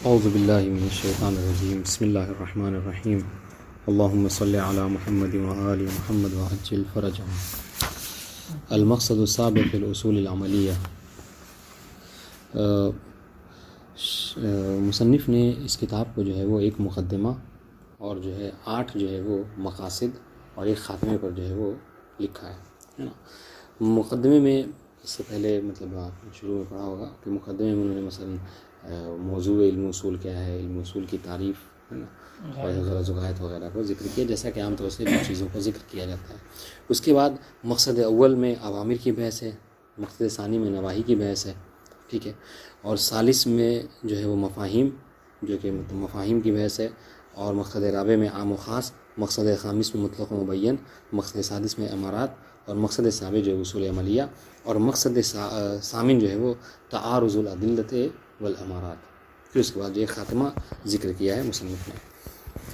اعوذ باللہ من الشیطان الرجیم بسم اللہ الرحمن الرحیم اللہم صلی علی محمد وآل محمد وعجل فرجهم المقصد السابع فی الاصول العملیہ۔ مصنف نے اس کتاب کو جو ہے وہ ایک مقدمہ اور جو ہے 8 جو ہے وہ مقاصد اور ایک خاتمے پر جو ہے وہ لکھا ہے نا۔ مقدمے میں اس سے پہلے مطلب آپ شروع میں پڑھا ہوگا کہ مقدمے میں انہوں نے مثلا موضوع علم اصول کیا ہے، علم اصول کی تعریف ہے نا، غرض و غایت وغیرہ کو ذکر کیا، جیسا کہ عام طور سے بھی چیزوں کا ذکر کیا جاتا ہے۔ اس کے بعد مقصد اول میں اوامر کی بحث ہے، مقصد ثانی میں نواہی کی بحث ہے، ٹھیک ہے، اور ثالث میں جو ہے وہ مفاہیم، جو کہ مفاہیم کی بحث ہے، اور مقصد رابع میں عام و خاص، مقصد خامس میں مطلق و مبین، مقصد سادس میں امارات، اور مقصد سابع جو ہے اصول عملیہ، اور مقصد ثامن جو ہے وہ تعارض الادلۃ والامارات۔ پھر اس کے بعد جو ایک خاتمہ ذکر کیا ہے مصنف نے۔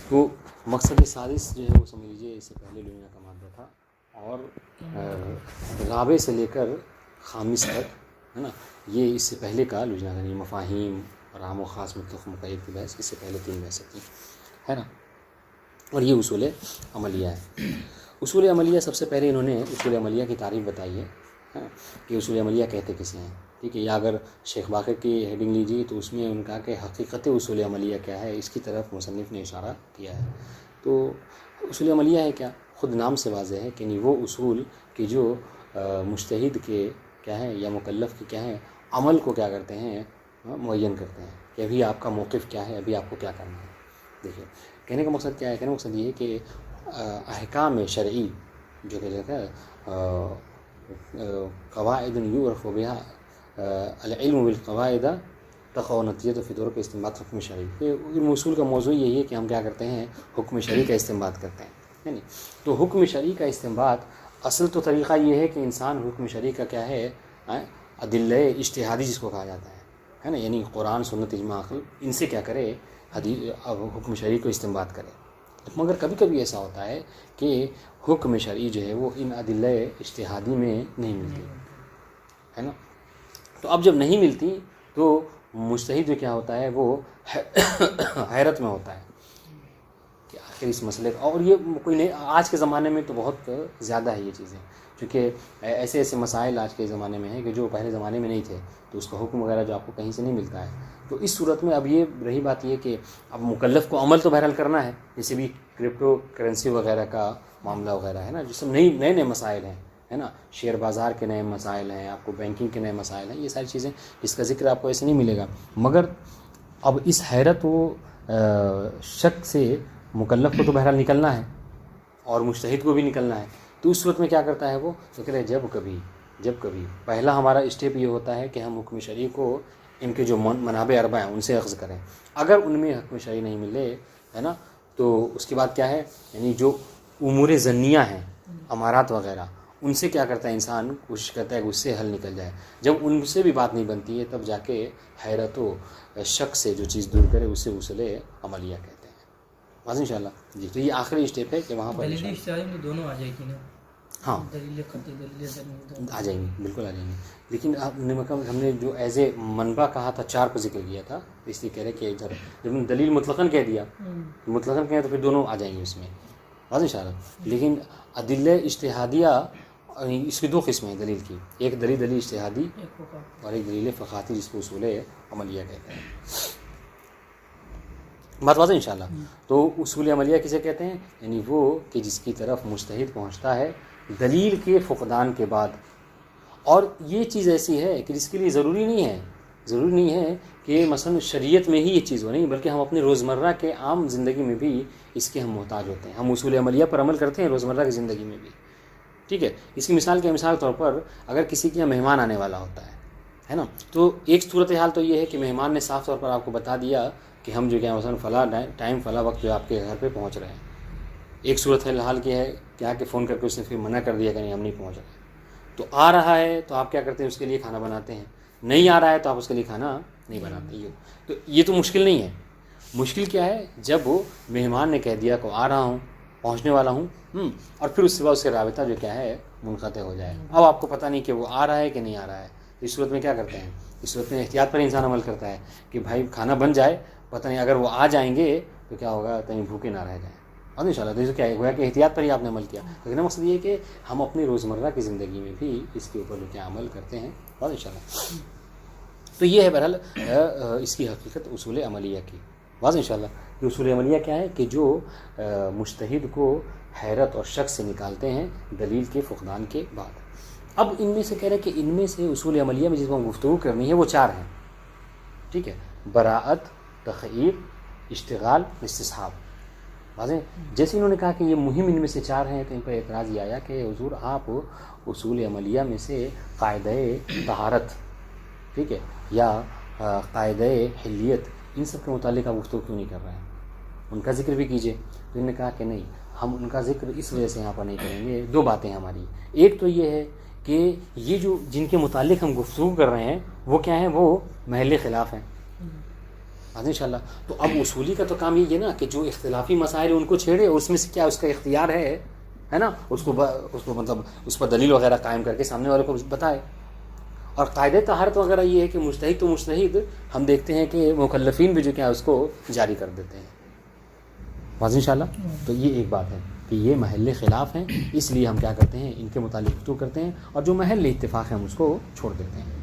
تو مقصد سادس جو ہے وہ سمجھ لیجیے اس سے پہلے لوئینا کا مادہ تھا، اور رابع سے لے کر خامس تک ہے نا، یہ اس سے پہلے کا لوئینا کا، مفاہیم اور عام و خاص مطلق مقید کی بحث اس سے پہلے 3 بحثیں تھیں ہے نا، اور یہ اصول عملیہ ہے۔ اصول عملیہ سب سے پہلے انہوں نے اصول عملیہ کی تعریف بتائی ہے کہ اصول عملیہ کہتے کسے ہیں، ٹھیک ہے، یا اگر شیخ باقر کی ہیڈنگ لیجیے تو اس میں ان کا کہ حقیقت اصول عملیہ کیا ہے، اس کی طرف مصنف نے اشارہ کیا ہے۔ تو اصول عملیہ ہے کیا، خود نام سے واضح ہے کہ نہیں، وہ اصول کہ جو مجتہد کے کیا ہے یا مکلف کے کیا ہے عمل کو کیا کرتے ہیں، معین کرتے ہیں کہ ابھی آپ کا موقف کیا ہے، ابھی آپ کو کیا کرنا ہے۔ دیکھیے کہنے کا مقصد کیا ہے، کہنے کا مقصد یہ ہے کہ احکام شرعی جو کہ قواعد یعرف بها العلم بالقواعد تقع نتیجۃ فی طرق استنباط حکم شرعی۔ علم اصول کا موضوع یہی ہے کہ ہم کیا کرتے ہیں، حکم شرعی کا استنباط کرتے ہیں، یعنی تو حکم شرعی کا استنباط اصل تو طریقہ یہ ہے کہ انسان حکم شرعی کا کیا ہے، ادلہ اجتہادی جس کو کہا جاتا ہے نا، یعنی قرآن سنت اجماع عقل، ان سے کیا کرے، حکم شرعی کو استنباط کرے۔ مگر کبھی کبھی ایسا ہوتا ہے کہ حکم شرعی جو ہے وہ ان ادلہ اجتہادی میں نہیں ملتی ہے نا، تو اب جب نہیں ملتی تو مجتہد جو کیا ہوتا ہے وہ حیرت میں ہوتا ہے کہ آخر اس مسئلے کا، اور یہ کوئی نہیں، آج کے زمانے میں تو بہت زیادہ ہے یہ چیزیں، کیونکہ ایسے ایسے مسائل آج کے زمانے میں ہیں کہ جو پہلے زمانے میں نہیں تھے، تو اس کا حکم وغیرہ جو آپ کو کہیں سے نہیں ملتا ہے۔ تو اس صورت میں اب یہ رہی بات یہ کہ اب مکلف کو عمل تو بہرحال کرنا ہے، جیسے بھی کرپٹو کرنسی وغیرہ کا معاملہ وغیرہ ہے نا، جس میں نئے مسائل ہیں ہے نا، شیئر بازار کے نئے مسائل ہیں، آپ کو بینکنگ کے نئے مسائل ہیں، یہ ساری چیزیں جس کا ذکر آپ کو ایسے نہیں ملے گا۔ مگر اب اس حیرت و شک سے مکلف کو تو بہرحال نکلنا ہے اور مجتہد کو بھی نکلنا ہے، تو اس صورت میں کیا کرتا ہے وہ، تو کہہ رہے جب کبھی پہلا ہمارا اسٹیپ یہ ہوتا ہے کہ ہم حکم شرعی کو ان کے جو منابع اربع ہیں ان سے اخذ کریں، اگر ان میں حکم شرعی نہیں ملے ہے نا، تو اس کے بعد کیا ہے، یعنی جو امور ظنیہ ہیں، امارات وغیرہ، ان سے کیا کرتا ہے انسان، کوشش کرتا ہے کہ اس سے حل نکل جائے۔ جب ان سے بھی بات نہیں بنتی ہے تب جا کے حیرت و شک سے جو چیز دور کرے اسے اصول عملیہ کہتے ہیں۔ بس انشاءاللہ جی، تو یہ آخری اسٹیپ ہے کہ وہاں پر دلیل اشتہادی میں دونوں آ جائے گی نا، ہاں دلیل قطعی دلیل ظنی آ جائیں گی، بالکل آ جائیں گی، لیکن ہم نے جو ایز اے منبع کہا تھا 4 کو ذکر کیا تھا، تو اس لیے کہہ رہے کہ ادھر جب ہم دلیل مطلقاً کہہ دیا، مطلقاً کہیں تو پھر دونوں آ جائیں گے اس میں، بس انشاءاللہ۔ لیکن ادلہ اجتہادیہ اس کی 2 قسمیں ہیں دلیل کی، ایک دلیل اجتہادی اور ایک دلیل فقاہتی جس کو اصول عملیہ کہتے ہیں۔ بات واضح انشاءاللہ۔ تو اصول عملیہ کسے کہتے ہیں، یعنی وہ کہ جس کی طرف مجتہد پہنچتا ہے دلیل کے فقدان کے بعد، اور یہ چیز ایسی ہے کہ جس کے لیے ضروری نہیں ہے کہ مثلا شریعت میں ہی یہ چیز ہو، نہیں، بلکہ ہم اپنے روزمرہ کے عام زندگی میں بھی اس کے ہم محتاج ہوتے ہیں، ہم اصول عملیہ پر عمل کرتے ہیں روزمرہ کی زندگی میں بھی، ٹھیک ہے۔ اس کی مثال کے طور پر اگر کسی کے یہاں مہمان آنے والا ہوتا ہے نا، تو ایک صورتحال تو یہ ہے کہ مہمان نے صاف طور پر آپ کو بتا دیا کہ ہم جو کیا مثلا فلاں ٹائم فلاں وقت جو آپ کے گھر پہ پہنچ رہے ہیں۔ ایک صورتحال کیا ہے کیا کہ فون کر کے اس نے پھر منع کر دیا کہ نہیں ہم نہیں پہنچ رہے، تو آ رہا ہے تو آپ کیا کرتے ہیں، اس کے لیے کھانا بناتے ہیں، نہیں آ رہا ہے تو آپ اس کے لیے کھانا نہیں بناتے۔ تو یہ تو مشکل نہیں ہے، مشکل کیا ہے جب وہ مہمان نے کہہ دیا کہ آ رہا ہوں، پہنچنے والا ہوں، اور پھر اس کے بعد اس کا رابطہ جو کیا ہے منقطع ہو جائے، اب آپ کو پتہ نہیں کہ وہ آ رہا ہے کہ نہیں آ رہا ہے اس صورت میں کیا کرتے ہیں؟ اس صورت میں احتیاط پر انسان عمل کرتا ہے کہ بھائی کھانا بن جائے، پتہ نہیں اگر وہ آ جائیں گے تو کیا ہوگا، کہیں بھوکے نہ رہ جائیں. اور ان شاء اللہ تو کیا ہے کہ احتیاط پر ہی آپ نے عمل کیا. لیکن مقصد یہ ہے کہ ہم اپنی روزمرہ کی زندگی میں بھی اس کے اوپر کیا عمل کرتے ہیں. اور ان شاء اللہ تو یہ ہے بہرحال اس کی حقیقت اصول عملیہ کی. واضح ان شاء اللہ کہ اصول عملیہ کیا ہے کہ جو مجتہد کو حیرت اور شک سے نکالتے ہیں دلیل کے فقدان کے بعد. اب ان میں سے کہہ رہے ہیں کہ ان میں سے اصول عملیہ میں جس کو ہم گفتگو کرنی ہے وہ 4 ہیں. ٹھیک ہے، براءت، تخییر، اشتغال، استصحاب. واضح. جیسے انہوں نے کہا کہ یہ مہم ان میں سے 4 ہیں تو ان پر اعتراض یہ آیا کہ حضور آپ اصول عملیہ میں سے قاعدہ طہارت، ٹھیک ہے، یا قاعدہ حلیت، ان سب کے متعلق آپ گفتگو کیوں نہیں کر رہے ہیں؟ ان کا ذکر بھی کیجئے. تو انہوں نے کہا کہ نہیں، ہم ان کا ذکر اس وجہ سے یہاں پر نہیں کریں گے. 2 باتیں ہماری. ایک تو یہ ہے کہ یہ جو جن کے متعلق ہم گفتگو کر رہے ہیں وہ کیا ہیں، وہ محل خلاف ہیں. ان شاء اللہ تو اب اصولی کا تو کام یہ ہے نا کہ جو اختلافی مسائل ان کو چھیڑے، اس میں سے کیا اس کا اختیار ہے نا، اس کو مطلب اس پر دلیل وغیرہ قائم کر کے سامنے والے کو بتائے. اور قاعدہ طہارت وغیرہ یہ ہے کہ مجتہد تو مجتہد ہم دیکھتے ہیں کہ مکلفین بھی جو کیا اس کو جاری کر دیتے ہیں. واضح ان شاء اللہ. تو یہ ایک بات ہے کہ یہ محل خلاف ہیں، اس لیے ہم کیا کرتے ہیں، ان کے متعلق گفتگو کرتے ہیں، اور جو محل اتفاق ہے ہم اس کو چھوڑ دیتے ہیں.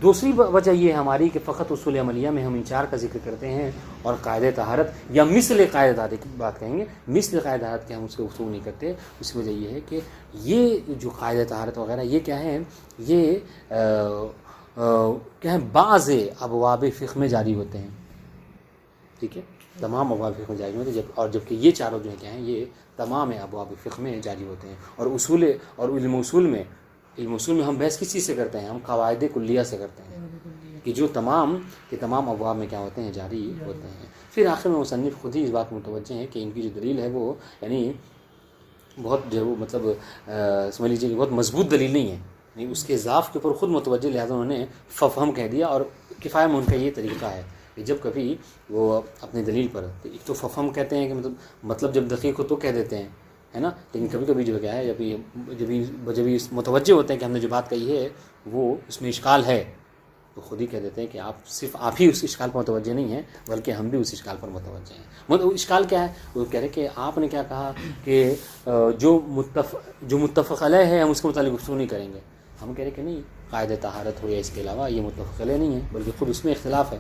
دوسری وجہ یہ ہے ہماری کہ فقط اصول عملیہ میں ہم ان 4 کا ذکر کرتے ہیں اور قاعدہ طہارت یا مثل قاعدہ طہارت کی بات کہیں گے، مثل قاعدہ طہارت کے ہم اس کو گفتگو نہیں کرتے. اس کی وجہ یہ ہے کہ یہ جو قاعدہ طہارت وغیرہ یہ کیا ہے، یہ کیا ہے، بعض ابواب فقہ میں جاری ہوتے ہیں. ٹھیک ہے، تمام ابواب فقہ میں جاری ہوتے ہیں، اور جبکہ یہ 4 جو کیا ہیں یہ تمام ابواب فقہ میں جاری ہوتے ہیں. اور اصول اور علم اصول میں ہم بحث کس چیز سے کرتے ہیں، ہم قواعد کلیہ سے کرتے ہیں کہ جو تمام ابواب میں کیا ہوتے ہیں، جاری ہوتے ہیں. پھر آخر میں مصنف خود ہی اس بات متوجہ ہیں کہ ان کی جو دلیل ہے وہ یعنی بہت جو وہ مطلب سمجھ لیجیے کہ بہت مضبوط دلیل نہیں ہے، نہیں اس کے ضعف کے اوپر خود متوجہ، لہٰذا انہوں نے ففہم کہہ دیا. اور کفایہ میں ان کا یہ طریقہ ہے کہ جب کبھی وہ اپنی دلیل پر ایک تو ففہم کہتے ہیں کہ مطلب جب دقیق ہو تو کہہ دیتے ہیں، ہے نا. لیکن کبھی کبھی جو کیا ہے جب متوجہ ہوتے ہیں کہ ہم نے جو بات کہی ہے وہ اس میں اشکال ہے تو خود ہی کہہ دیتے ہیں کہ صرف آپ ہی اس اشکال پر متوجہ نہیں ہیں بلکہ ہم بھی اس اشکال پر متوجہ ہیں. مطلب اشکال کیا ہے، وہ کہہ رہے کہ آپ نے کیا کہا کہ جو متفق علیہ ہے ہم اس کے متعلق گفتگو نہیں کریں گے. ہم کہہ رہے کہ نہیں، قاعدہ طہارت ہو یا اس کے علاوہ یہ متفق علیہ نہیں ہے بلکہ خود اس میں اختلاف ہے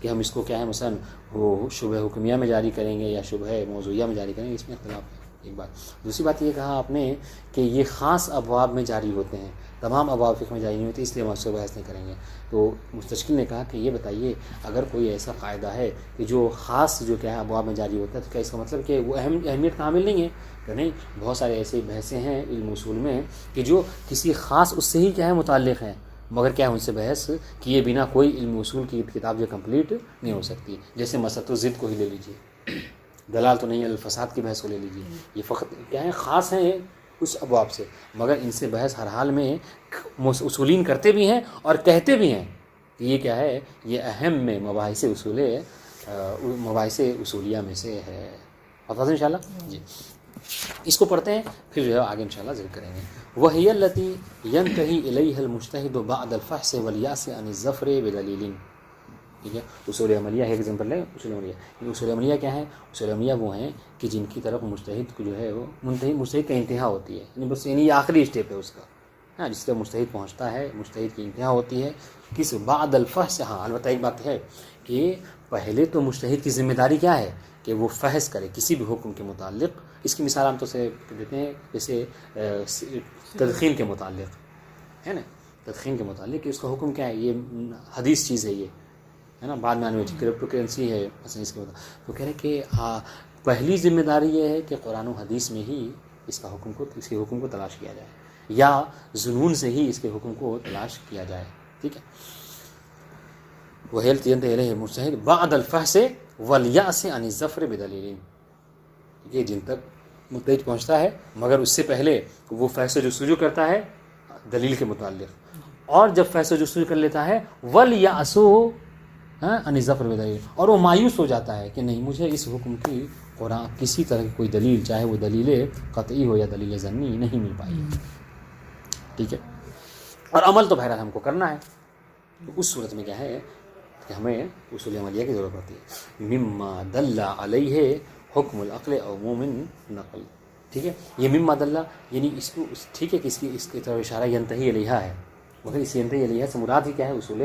کہ ہم اس کو کیا ہے مثلا وہ شبہ حکمیہ میں جاری کریں گے یا شبہ موضوعیہ میں جاری کریں گے، اس میں اختلاف ہے. ایک بات. دوسری بات یہ کہا آپ نے کہ یہ خاص ابواب میں جاری ہوتے ہیں، تمام ابواب فقہ میں جاری نہیں ہوتے، اس لیے ہم اس سے بحث نہیں کریں گے. تو مستشکل نے کہا کہ یہ بتائیے اگر کوئی ایسا قاعدہ ہے کہ جو خاص جو کیا ہے ابواب میں جاری ہوتا ہے تو کیا اس کا مطلب کہ وہ اہمیت کا حامل نہیں ہے؟ کہ نہیں، بہت سارے ایسے بحثیں ہیں علم اصول میں کہ جو کسی خاص اس سے ہی کیا ہے متعلق ہیں، مگر کیا ہے ان سے بحث کیے بنا کوئی علم اصول کی کتاب جو کمپلیٹ نہیں ہو سکتی. جیسے مسألۃ الضد کو ہی لے لیجیے، دلال تو نہیں الفساد کی بحث کو لے لیجیے، یہ فقط کیا ہے خاص ہیں اس ابواب سے، مگر ان سے بحث ہر حال میں اصولین کرتے بھی ہیں اور کہتے بھی ہیں کہ یہ کیا ہے، یہ اہم میں مباحث اصولیہ میں سے ہے. پتہ ہے انشاءاللہ جی. اس کو پڑھتے ہیں پھر جو ہے آگے انشاءاللہ ذکر کریں گے. وَهِيَ الَّتِي يَنْتَهِي إِلَيْهَا الْمُجْتَهِدُ بَعْدَ الْفَحْصِ وَالْيَأْسِ عَنِ الظَّفْرِ بِدَلِيلٍ. ٹھیک ہے، اصول عملیہ ہے. ایگزامپل لیں اصول عملیہ. اصول عملیہ کیا ہے؟ اصول عملیہ وہ ہیں کہ جن کی طرف مجتہد کو جو ہے وہ مجتہد کا انتہا ہوتی ہے، یعنی بس یعنی یہ آخری اسٹیپ ہے اس کا، ہاں، جس طرح مجتہد پہنچتا ہے، مجتہد کی انتہا ہوتی ہے کس بعد الفحص. ہاں البتہ ایک بات ہے کہ پہلے تو مجتہد کی ذمہ داری کیا ہے کہ وہ فحص کرے کسی بھی حکم کے متعلق. اس کی مثال ہم تو سے دیتے ہیں جیسے تدخین کے متعلق ہے نا، تدخین کے متعلق کہ اس کا حکم کیا ہے، یہ حدیث چیز ہے، یہ ہے نا، بعد میں آنے والی کرپٹو کرنسی ہے مثلا اس کے متعلق. تو کہہ رہے کہ پہلی ذمہ داری یہ ہے کہ قرآن و حدیث میں ہی اس کے حکم کو تلاش کیا جائے یا ظنون سے ہی اس کے حکم کو تلاش کیا جائے. ٹھیک ہے. وَهِيَ الَّتِي يَنْتَهِي إِلَيْهَا الْمُجْتَهِدُ بَعْدَ الْفَحْصِ وَالْيَأْسِ عَنِ الظَّفْرِ بِدَلِيلٍ. یہ جن تک مجتہد پہنچتا ہے مگر اس سے پہلے وہ فیصلہ جستجو کرتا ہے دلیل کے متعلق، اور جب فیصلہ جستجو کر لیتا ہے وَالْيَأْسُ عَنِ الظَّفْرِ بِدَلِيلٍ، اور وہ مایوس ہو جاتا ہے کہ نہیں مجھے اس حکم کی قرآن کسی طرح کی کوئی دلیل، چاہے وہ دلیل قطعی ہو یا دلیل ظنی، نہیں مل پائی. ٹھیک ہے. اور عمل تو بہرحال ہم کو کرنا ہے. تو اس صورت میں کیا ہے کہ ہمیں اصول عملیہ کی ضرورت ہوتی ہے. مما دل علیہ حکم العقل او مومن نقل. ٹھیک ہے, یہ مما دل یعنی اس کو ٹھیک ہے کہ اس کی طرف اشارہ ینتہی الیہ ہے, مگر اس ینتہی الیہ سے مراد ہی کیا ہے, اصول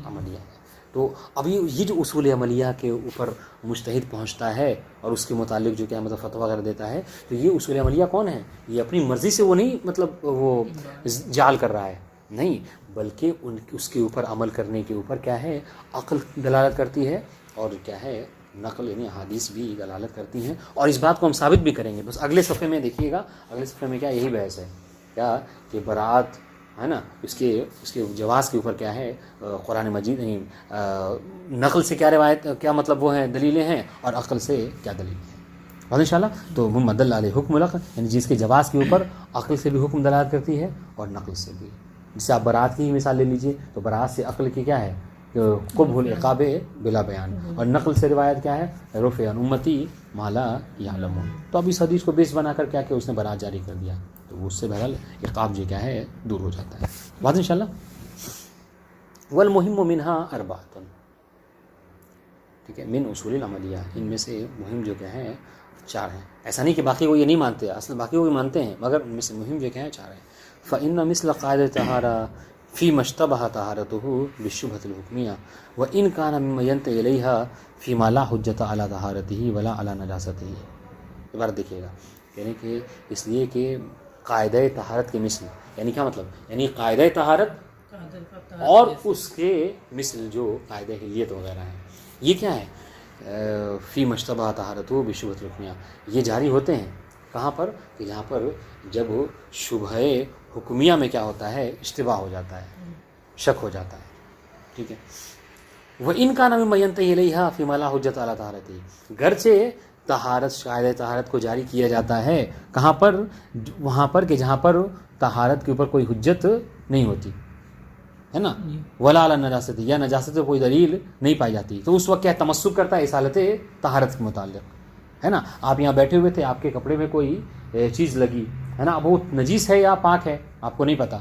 عملیہ ہے. تو ابھی یہ جو اصول عملیہ کے اوپر مجتہد پہنچتا ہے اور اس کے متعلق جو کیا مطلب فتویٰ وغیرہ دیتا ہے, تو یہ اصول عملیہ کون ہے؟ یہ اپنی مرضی سے وہ نہیں مطلب وہ جعل کر رہا ہے, نہیں, بلکہ اس کے اوپر عمل کرنے کے اوپر کیا ہے, عقل دلالت کرتی ہے, اور کیا ہے نقل یعنی حدیث بھی دلالت کرتی ہیں. اور اس بات کو ہم ثابت بھی کریں گے. بس اگلے صفحے میں دیکھیے گا, اگلے صفحے میں کیا یہی بحث ہے کیا کہ برات ہے نا, اس کے جواز کے اوپر کیا ہے قرآن مجید نقل سے کیا روایت کیا مطلب وہ ہیں دلیلیں ہیں, اور عقل سے کیا دلیلیں ہیں. اور انشاءاللہ تو مدل علیہ حکم العقل یعنی جس کے جواز کے اوپر عقل سے بھی حکم دلالت کرتی ہے اور نقل سے بھی. جسے آپ برات کی ہی مثال لے لیجئے تو برات سے عقل کی کیا ہے قبح العقاب بلا بیان, اور نقل سے روایت کیا ہے رفع عن امتی ما لا یعلمون. تو اب اس حدیث کو بیس بنا کر کیا کہ اس نے برات جاری کر دیا, تو اس سے بہرحال عقاب جو کیا ہے دور ہو جاتا ہے. بات انشاءاللہ. والمہم منها اربعۃ, ٹھیک ہے, من اصول العملیہ, ان میں سے مہم جو کیا ہے 4 ہیں. ایسا نہیں کہ باقی وہ یہ نہیں مانتے, اصلا باقی وہ بھی مانتے ہیں, مگر ان میں سے مہم جو کیا ہے 4 ہیں. فإن مثل قاعدة طہارہ فيما اشتبه طهارته بالشبهة الحكمية وإن كان مما ينتهي إليها فيما لا حجة على طهارته ولا على نجاسته. عبارت دیکھیے گا, یعنی کہ اس لیے کہ قاعدہ طہارت کے مثل, یعنی کیا مطلب, یعنی قاعدہ طہارت اور اس کے مثل جو قاعدہ حلیت وغیرہ ہیں, یہ کیا ہے فيما اشتبه طهارته بالشبهة الحكمية, یہ جاری ہوتے ہیں کہاں پر کہ جہاں پر جب شبہ حکمیہ میں کیا ہوتا ہے اشتباہ ہو جاتا ہے, شک ہو جاتا ہے. ٹھیک ہے. وَإِنْ كَانَ مِمَّا يَنْتَهِي إِلَيْهَا فِي مَا لَا حُجَّةَ عَلَى طَهَارَتِهِ, گرچہ طہارت قاعدہ طہارت کو جاری کیا جاتا ہے کہاں پر, وہاں پر کہ جہاں پر طہارت کے اوپر کوئی حجت نہیں ہوتی ہے نا, ولا علی نجاست, یا نجاست سے کوئی دلیل نہیں پائی جاتی, تو اس وقت کیا تمسک کرتا ہے اصالت طہارت کے متعلق, ہے نا. آپ یہاں بیٹھے ہوئے تھے, آپ کے کپڑے میں کوئی چیز لگی ہے نا, اب وہ نجیس ہے یا پاک ہے آپ کو نہیں پتا,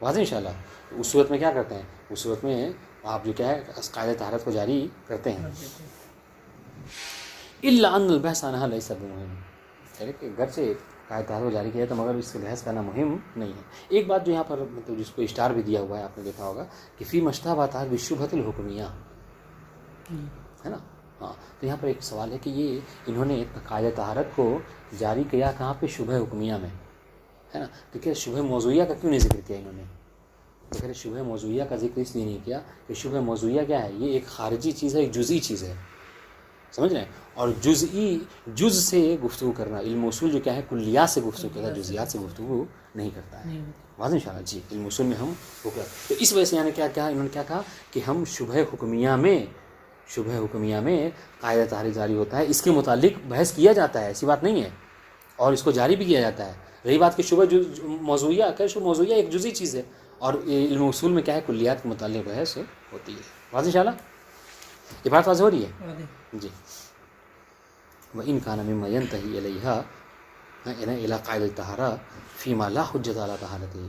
واضح انشاءاللہ. اس صورت میں کیا کرتے ہیں, اس صورت میں آپ جو کیا ہے قاعدہ طہارت کو جاری کرتے ہیں. الا ان البحث عنها ليس بمهم, یعنی کہ گرچہ قاعدہ طہارت کو جاری کیا تو مگر اس سے بحث کرنا مہم نہیں ہے. ایک بات جو یہاں پر مطلب جس کو اشتہار بھی دیا ہوا ہے, آپ نے دیکھا ہوگا کہ فی مشتبہ طہارت بالشبہۃ الحکمیہ, ہے نا. ہاں, تو یہاں پر ایک سوال ہے کہ یہ انہوں نے قاعدہ طہارت کو جاری کیا کہاں پہ, شبہ حکمیہ میں, ہے نا. تو کیا شبہ موضوعیہ کا کیوں نہیں ذکر کیا انہوں نے؟ تو پھر شبہ موضوعیہ کا ذکر اس لیے نہیں کیا کہ شبہ موضوعیہ کیا ہے, یہ ایک خارجی چیز ہے, ایک جزئی چیز ہے, سمجھ رہے ہیں. اور جز سے گفتگو کرنا, علم اصول جو کیا ہے کلیات سے گفتگو کرتا ہے, جزیات سے گفتگو نہیں کرتا ہے. واضح انشاءاللہ. جی, علم اصول میں ہم تو اس وجہ سے یعنی کیا انہوں نے کیا کہا کہ ہم شبہ حکمیہ میں قاعدہ طہارت جاری ہوتا ہے, اس کے متعلق بحث کیا جاتا ہے, ایسی بات نہیں ہے, اور اس کو جاری بھی کیا جاتا ہے. رہی بات کہ شبہ موضوعیہ, کہ شبہ موضوعیہ ایک جزئی چیز ہے, اور علم اصول میں کیا ہے کلیات کے متعلق بحث ہوتی ہے. واضح انشاءاللہ. یہ بات واضح ہو رہی ہے جی. وَإِنْ كَانَ مِمَّا يَنْتَهِي إِلَيْهَا إِلَى قَاعِدَةِ الطَّهَارَةِ فِيمَا لَا حُجَّةَ عَلَى طَهَارَتِهِ,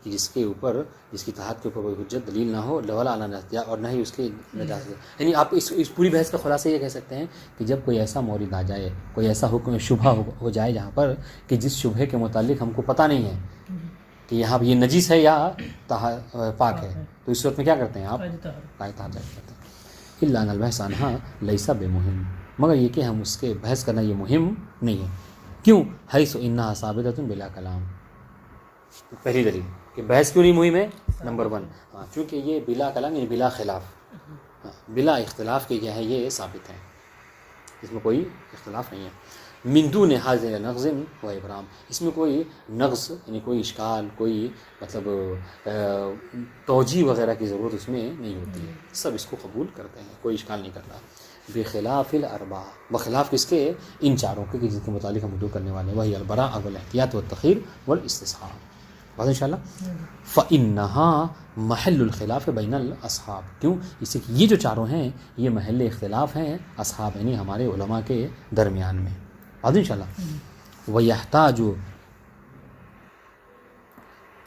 کہ جس کی طہارت کے اوپر کوئی حجت دلیل نہ ہو, ولا علی نجاست, اور نہ ہی اس کے نجاست. یعنی آپ اس پوری بحث کا خلاصہ یہ کہہ سکتے ہیں کہ جب کوئی ایسا مورد آ جائے, کوئی ایسا حکم شبہ ہو جائے جہاں پر کہ جس شبہ کے متعلق ہم کو پتہ نہیں ہے کہ یہاں یہ نجیس ہے یا پاک ہے, تو اس وقت میں کیا کرتے ہیں آپ قاعدہ طہارت کرتے ہیں. الا ان البحث عنها ليس بمهم, مگر یہ کہ ہم اس کے بحث کرنا یہ مہم نہیں ہے. کیوں؟ حیث انہا ثابتۃ بلا کلام. پہلی دلیل کہ بحث کیوں نہیں مہم ہے, نمبر 1 ہاں, چونکہ یہ بلا کلام یعنی بلا خلاف, بلا اختلاف کے کیا ہے یہ ثابت ہے, اس میں کوئی اختلاف نہیں ہے. من دون حاضر نقض و ابرام, اس میں کوئی نقض یعنی کوئی اشکال, کوئی مطلب توجیہ وغیرہ کی ضرورت اس میں نہیں ہوتی ہے, سب اس کو قبول کرتے ہیں, کوئی اشکال نہیں کرتا. بخلاف الاربعہ, بخلاف کس کے, ان چاروں کے جن کے متعلق ہم رجوع کرنے والے ہیں, وہی البراء والاحتیاط والتخیر والاستصحاب. بات انشاءاللہ. فإنها محل الخلاف بین الاصحاب, کیوں؟ اس سے یہ جو چاروں ہیں یہ محل اختلاف ہیں اصحاب یعنی ہمارے علماء کے درمیان میں. بات انشاءاللہ. ویحتاج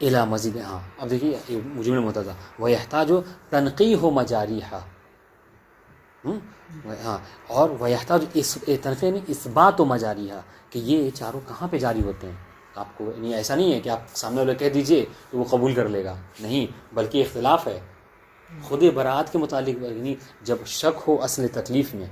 الا مزید. ہاں اب دیکھیے یہ جملہ متضا ویحتاج تنقیح مجاریہا. ہاں اور ویحتاج اس تنقیح نہیں اس بات و مجاریہا کہ یہ چاروں کہاں پہ جاری ہوتے ہیں. آپ کو یعنی ایسا نہیں ہے کہ آپ سامنے والے کہہ دیجئے تو وہ قبول کر لے گا, نہیں بلکہ اختلاف ہے خود برات کے متعلق. یعنی جب شک ہو اصل تکلیف میں,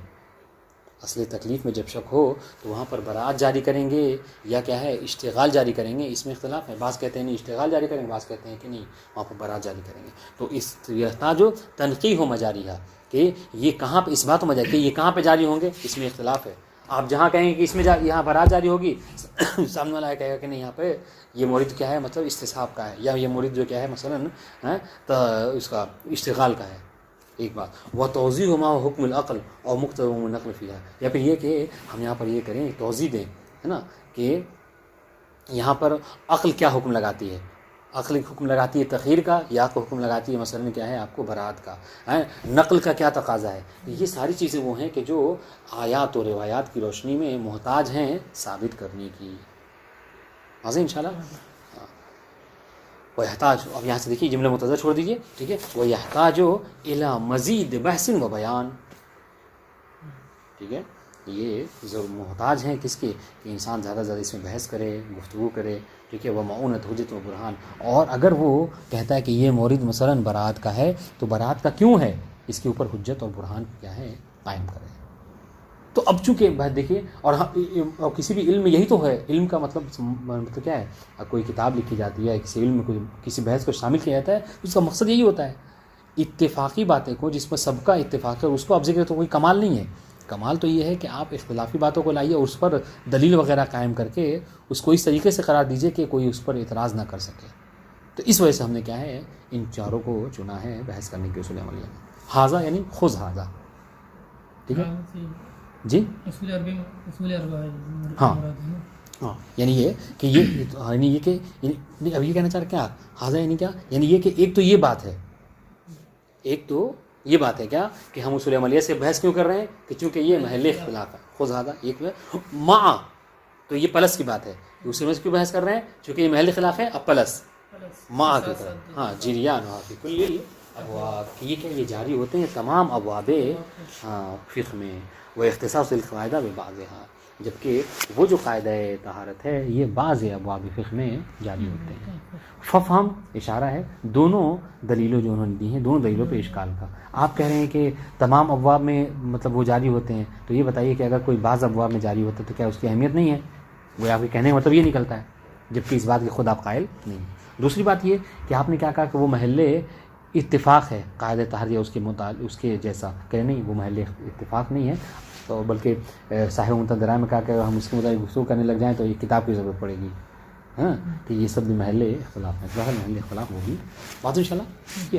اصل تکلیف میں جب شک ہو تو وہاں پر برات جاری کریں گے یا کیا ہے اشتغال جاری کریں گے, اس میں اختلاف ہے. بعض کہتے ہیں نہیں اشتغال جاری کریں گے, بعض کہتے ہیں کہ نہیں وہاں پر برات جاری کریں گے. تو اس یحتاج تنقیح و مجاریہ کہ یہ کہاں پہ اس بات و مجاری کہ یہ کہاں پہ جاری ہوں گے, اس میں اختلاف ہے. آپ جہاں کہیں گے کہ اس میں یہاں برات جاری ہوگی, سامنے والا کہے گا کہ نہیں یہاں پہ یہ مورد کیا ہے مطلب استصحاب کا ہے, یا یہ مورد جو کیا ہے مثلا تو اس کا اشتغال کا ہے. ایک بات وہ توضیح ما حکم العقل اور مقتضى نقل فیہا, یا پھر یہ کہ ہم یہاں پر یہ کریں توضیح دیں ہے نا کہ یہاں پر عقل کیا حکم لگاتی ہے. عقل حکم لگاتی ہے تخیر کا, یا کو حکم لگاتی ہے مثلا کیا ہے آپ کو برات کا, نقل کا کیا تقاضا ہے. یہ ساری چیزیں وہ ہیں کہ جو آیات و روایات کی روشنی میں محتاج ہیں ثابت کرنے کی. واضح انشاءاللہ. وَيَحْتَاجُ اب یہاں سے دیکھیے جملہ متضا چھوڑ دیجئے, ٹھیک ہے. وَيَحْتَاجُ إِلَى مَزِيدِ بَحْثٍ وَبَيَانٍ. ٹھیک ہے, یہ ضرور محتاج ہیں کس کے کہ انسان زیادہ زیادہ اس میں بحث کرے, گفتگو کرے. ٹھیک ہے. وَمَعُونَةُ حُجَّةٍ وَبُرْهَانٍ. اور اگر وہ کہتا ہے کہ یہ مورد مثلا برات کا ہے تو برات کا کیوں ہے, اس کے اوپر حجت اور برہان کیا ہے قائم کرے. تو اب چونکہ بات دیکھیے اور کسی بھی علم میں یہی تو ہے, علم کا مطلب کیا ہے, کوئی کتاب لکھی جاتی ہے, کسی علم میں کسی بحث کو شامل کیا جاتا ہے, اس کا مقصد یہی ہوتا ہے اتفاقی باتیں کو جس میں سب کا اتفاق ہے اس کو آپ ذکر تو کوئی کمال نہیں ہے. کمال تو یہ ہے کہ آپ اختلافی باتوں کو لائیے اور اس پر دلیل وغیرہ قائم کر کے اس کو اس طریقے سے قرار دیجئے کہ کوئی اس پر اعتراض نہ کر سکے. تو اس وجہ سے ہم نے کیا ہے ان چاروں کو چنا ہے بحث کرنے کے اصول عملیہ میں. حاضہ یعنی خذ حاضہ. ٹھیک ہے جی. اصول عربی میں اصول اربعہ ہاں ہاں یعنی یہ کہ یعنی یہ کہ اب یہ کہنا چاہ رہے کیا حاضر یعنی کیا, یعنی یہ کہ ایک تو یہ بات ہے, ایک تو یہ بات ہے کیا کہ ہم اصول عملیہ سے بحث کیوں کر رہے ہیں کہ چونکہ یہ محل اختلاف ہے. خود حاضر ایک مع تو یہ پلس کی بات ہے, اصول میں سے کیوں بحث کر رہے ہیں چونکہ یہ محل خلاف ہے. اب پلس مع کی طرح ہاں جریان فی کل ابواب, یہ کہ یہ جاری ہوتے ہیں تمام ابواب فقہ میں. وہ اختصاص القاعدہ ببعضها, جبکہ وہ جو قاعدہ طہارت ہے یہ بعض ابواب فقہ میں جاری ہوتے ہیں. ففہم اشارہ ہے دونوں دلیلوں جو انہوں نے دی ہیں, دونوں دلیلوں پہ اشکال کا. آپ کہہ رہے ہیں کہ تمام ابواب میں مطلب وہ جاری ہوتے ہیں, تو یہ بتائیے کہ اگر کوئی بعض ابواب میں جاری ہوتا ہے تو کیا اس کی اہمیت نہیں ہے. وہ آپ کے کہنے کا مطلب یہ نکلتا ہے, جبکہ اس بات کے خود آپ قائل نہیں ہیں. دوسری بات یہ کہ آپ نے کیا کہا کہ وہ محل اتفاق ہے قاعدہ طہارت یا اس کے جیسا, کہ نہیں وہ محل اتفاق نہیں ہے. تو بلکہ صاحب متدرہ میں کہا کہ ہم اس کے مطابق گفتگو کرنے لگ جائیں تو یہ کتاب کی ضرورت پڑے گی. ہاں کہ یہ سب بھی محل اختلاف ہے. ظاہر محل اختلاف ہوگی بات ان شاء اللہ.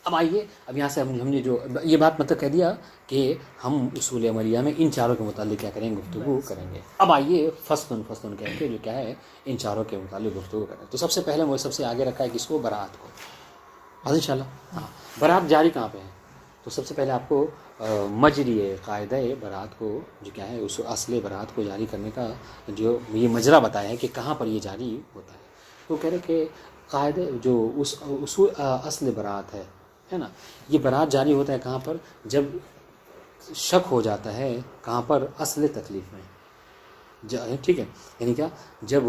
اب آئیے اب یہاں سے ہم نے جو یہ بات مطلب کہہ دیا کہ ہم اصول عملیہ میں ان چاروں کے متعلق کیا کریں گفتگو کریں گے. اب آئیے فصل کہہ کے جو کیا ہے ان چاروں کے متعلق گفتگو کریں. تو سب سے پہلے وہ سب سے آگے رکھا ہے کس کو, برات کو. ان شاء اللہ ہاں برات جاری کہاں پہ ہے, تو سب سے پہلے آپ کو مجری قاعدہ برات کو جو کیا ہے اس اصل برات کو جاری کرنے کا جو یہ مجرا بتایا ہے کہ کہاں پر یہ جاری ہوتا ہے. تو کہہ رہے کہ قاعدہ جو اس اصول اصل برات ہے نا, یہ برات جاری ہوتا ہے کہاں پر جب شک ہو جاتا ہے کہاں پر اصل تکلیف میں. ٹھیک ہے یعنی کیا جب